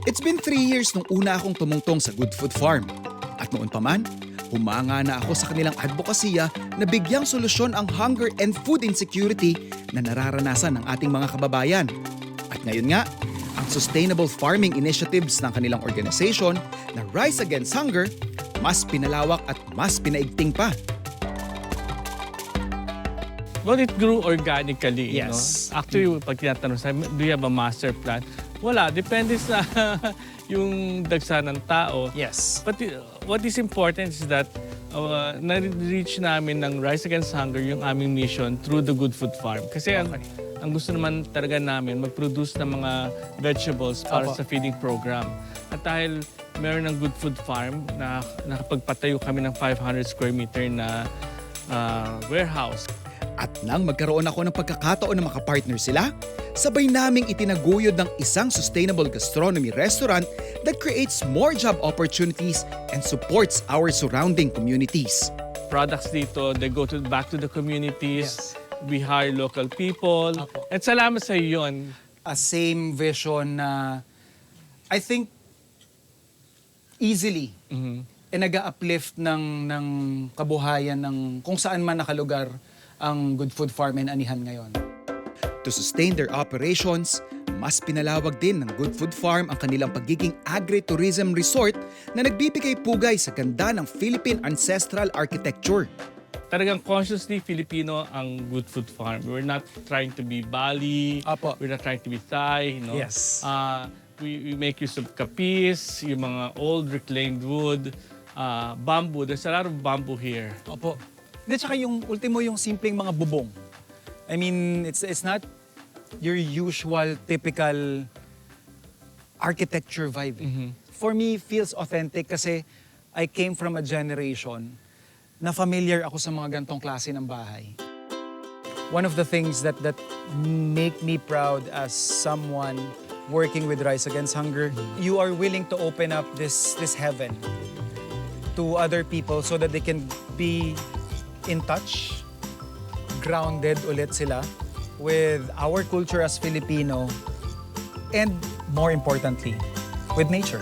It's been 3 years nung una akong tumungtong sa Good Food Farm. At noon pa man, humanga na ako sa kanilang advokasya na bigyang solusyon ang hunger and food insecurity na nararanasan ng ating mga kababayan. At ngayon nga, ang sustainable farming initiatives ng kanilang organization na Rise Against Hunger, mas pinalawak at mas pinaigting pa. Well, it grew organically. Yes. No? Actually, pag tinatanong sa do you have a master plan? Wala. Depende sa yung dagsa ng tao. Yes. But what is important is that na-reach namin ng Rise Against Hunger yung aming mission through the Good Food Farm. Kasi ang gusto naman talaga namin, mag-produce ng mga vegetables para sa feeding program. At dahil meron ng Good Food Farm na nakapagpatayo kami ng 500 square meter na warehouse. At nang magkaroon ako ng pagkakataon na makapartner sila, sabay naming itinaguyod ng isang sustainable gastronomy restaurant that creates more job opportunities and supports our surrounding communities. Products dito, they go back to the communities. Yes. We hire local people. At salamat sa iyon. A same vision na I think easily nag-a-uplift ng kabuhayan ng kung saan man nakalugar ang Good Food Farm and Anihan ngayon. To sustain their operations, mas pinalawag din ng Good Food Farm ang kanilang pagiging agritourism resort na nagbibigay pugay sa ganda ng Philippine ancestral architecture. Talagang consciously Filipino ang Good Food Farm. We're not trying to be Bali. Apo. We're not trying to be Thai. No? Yes. We make use of kapis, yung mga old reclaimed wood, bamboo. There's a lot of bamboo here. Opo. Hindi, tsaka yung ultimo yung simpleng mga bubong. I mean, it's not your usual, typical architecture vibe. For me, feels authentic kasi I came from a generation na familiar ako sa mga gantong klase ng bahay. One of the things that make me proud as someone working with Rise Against Hunger, you are willing to open up this heaven to other people so that they can be in touch, grounded ulit sila with our culture as Filipino, and more importantly, with nature.